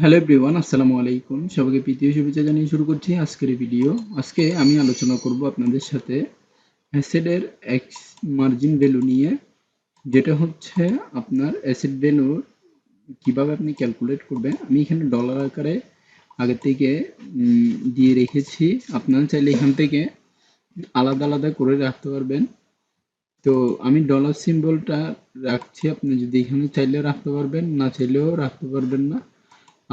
Hello everyone, আসসালামু আলাইকুম। সবাইকে প্রীতীয় শুভেচ্ছা জানিয়ে শুরু করছি আজকের এই ভিডিও। আজকে আমি আলোচনা করব আপনাদের সাথে অ্যাসেটের এক্স মার্জিন ভ্যালু নিয়ে, যেটা হচ্ছে আপনার অ্যাসেট ভ্যালু কিভাবে আপনি ক্যালকুলেট করবেন। আমি এখানে ডলার আকারে আগে থেকে দিয়ে রেখেছি। আপনারা চাইলে এখান থেকে আলাদা আলাদা করে রাখতে পারবেন। তো আমি ডলার সিম্বলটা রাখছি, আপনি যদি এখানে চাইলে রাখতে পারবেন, না চাইলেও রাখতে পারবেন না।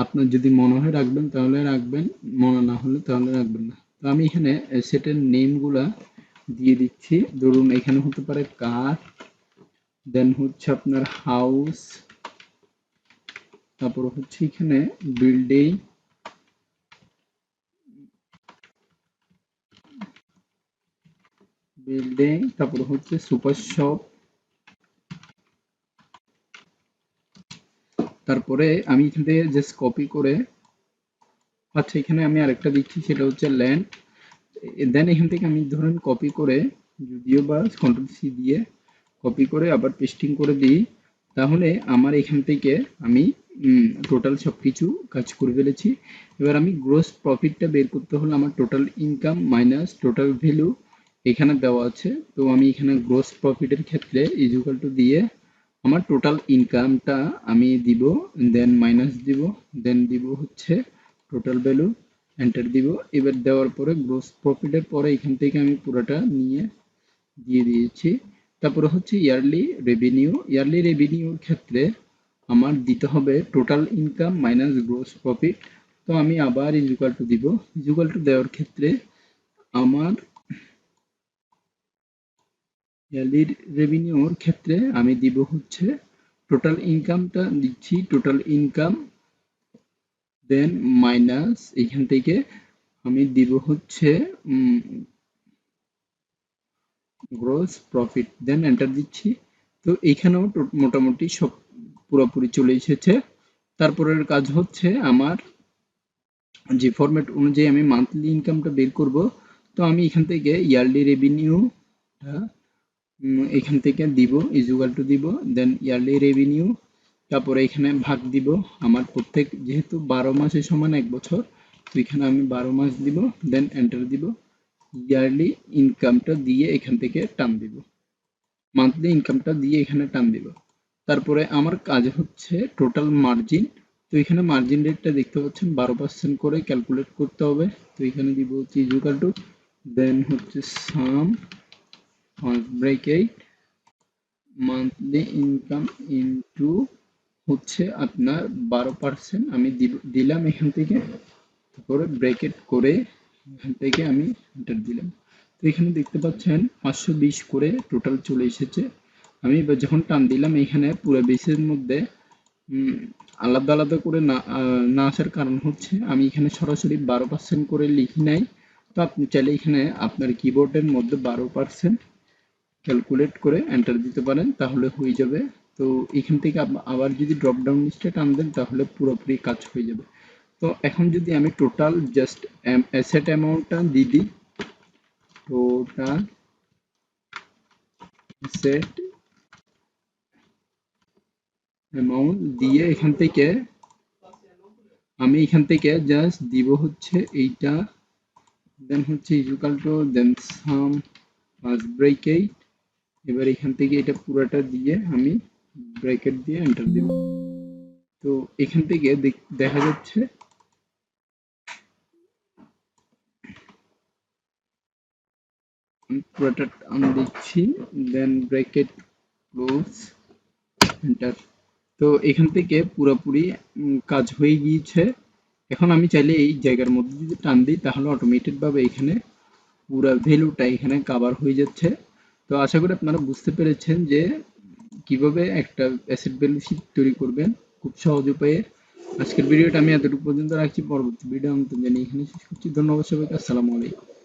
আপনার যদি মনে হয় রাখবেন তাহলে রাখবেন, মনে না হলে তাহলে রাখবেন না। তো আমি এখানে সেটের নেমগুলা দিয়ে দিচ্ছি। ধরুন এখানে হতে পারে কার, দেন হচ্ছে আপনার হাউস, তারপর হচ্ছে এখানে বিল্ডিং, তারপর হচ্ছে সুপার শপ। তারপরে আমি এখান থেকে জাস্ট কপি করে, আচ্ছা এখানে আমি আরেকটা দিচ্ছি, সেটা হচ্ছে ল্যান্ড। দেন এখান থেকে আমি ধরেন কপি করে, যদিও বা কন্ট্রোল সি দিয়ে কপি করে আবার পেস্টিং করে দিই, তাহলে আমার এখান থেকে আমি টোটাল সব কিছু কাজ করে ফেলেছি। এবার আমি গ্রোস প্রফিটটা বের করতে হলে আমার total income minus total value এখানে দেওয়া আছে। তো আমি এখানে গ্রোস প্রফিটের ক্ষেত্রে ইজুকাল টু দিয়ে আমার টোটাল ইনকামটা আমি দিব, দেন মাইনাস দিব, দেন দিব হচ্ছে টোটাল ভ্যালু, এন্টার দিব। এবার দেওয়ার পরে গ্রোস প্রফিটের পরে এখান থেকে আমি পুরোটা নিয়ে দিয়ে দিয়েছি। তারপরে হচ্ছে ইয়ারলি রেভিনিউর ক্ষেত্রে আমার দিতে হবে total income minus gross profit. তো আমি আবার ইজুকাল টু দিব। ইজুকাল টু দেওয়ার ক্ষেত্রে আমার ইয়ারলি রেভিনিউর ক্ষেত্রে আমি দিব হচ্ছে টোটাল ইনকামটা দিচ্ছি, টোটাল ইনকাম, দেন মাইনাস এখান থেকে আমি দিব হচ্ছে গ্রোস প্রফিট, দেন এন্টার দিচ্ছি। তো এইখানেও মোটামুটি সব পুরোপুরি চলে এসেছে। তারপরের কাজ হচ্ছে আমার যে ফরম্যাট অনুযায়ী আমি মান্থলি ইনকামটা বের করব। তো আমি এখান থেকে ইয়ারলি রেভিনিউটা এখান থেকে দিব, ইজুগাল টু দিব, দেন ইয়ারলি রেভিনিউ, তারপরে এখানে ভাগ দিব। আমার প্রত্যেক যেহেতু 12 মাসের সমান 1 বছর, তো এখানে আমি 12 মাস দিব, দেন এন্টার দিব। ইয়ারলি ইনকামটা দিয়ে এখান থেকে টান দিব, মান্থলি ইনকামটা দিয়ে এখানে টান দিব। তারপরে আমার কাজ হচ্ছে টোটাল মার্জিন। তো এখানে মার্জিন রেটটা দেখতে পাচ্ছেন 12% করে ক্যালকুলেট করতে হবে। তো এখানে দিব হচ্ছে ইকুয়াল টু, দেন হচ্ছে সাম ব্রেকেট মান্থলি ইনকাম ইনটু হচ্ছে আপনার 12% আমি দিলাম এখান থেকে। তারপরে ব্রেকেট করে এখান থেকে আমি এন্টার দিলাম। তো এখানে দেখতে পাচ্ছেন 520 করে টোটাল চলে এসেছে। আমি এবার যখন টান দিলাম এখানে পুরো বেসের মধ্যে আলাদা আলাদা করে না আসার কারণ হচ্ছে আমি এখানে সরাসরি 12% করে লিখি নাই। তো আপনি চাইলে এখানে আপনার কিবোর্ডের মধ্যে 12% ক্যালকুলেট করে এন্টার দিতে পারেন, তাহলে হয়ে যাবে। তো এখান থেকে আবার যদি ড্রপ ডাউন লিস্টে টান দেন তাহলে পুরোপুরি কাজ হয়ে যাবে। তো এখন যদি আমি টোটাল জাস্ট অ্যাসেট অ্যামাউন্টটা দিয়ে দিই, টোটাল অ্যাসেট অ্যামাউন্ট দিয়ে এখান থেকে আমি এখান থেকে জাস্ট দিব হচ্ছে এইটা, দেন হচ্ছে equal to, then some bracket. এবার এখান থেকে এটা পুরোটা দিয়ে আমি ব্র্যাকেট দিয়ে এন্টার দেব। তো এখান থেকে দেখা যাচ্ছে আমি পুরোটা আমি দিচ্ছি, দেন ব্র্যাকেট ক্লোজ, এন্টার। তো এখান থেকে পুরোপুরি কাজ হয়ে গিয়েছে। এখন আমি চাইলে এই জায়গার মধ্যে যদি টান দিই তাহলে অটোমেটেড ভাবে এখানে পুরো ভ্যালুটা এখানে কভার হয়ে যাচ্ছে। তো আশা করি আপনারা বুঝতে পেরেছেন যে কিভাবে একটা অ্যাসেট ভ্যালু শীট তৈরি করবেন খুব সহজ উপায়ে। আজকের ভিডিওটা আমি এতটুকু পর্যন্ত রাখছি, পরবর্তী ভিডিও আমি জানি এখানে শেষ করছি। ধন্যবাদ সবাইকে, আসসালামু আলাইকুম।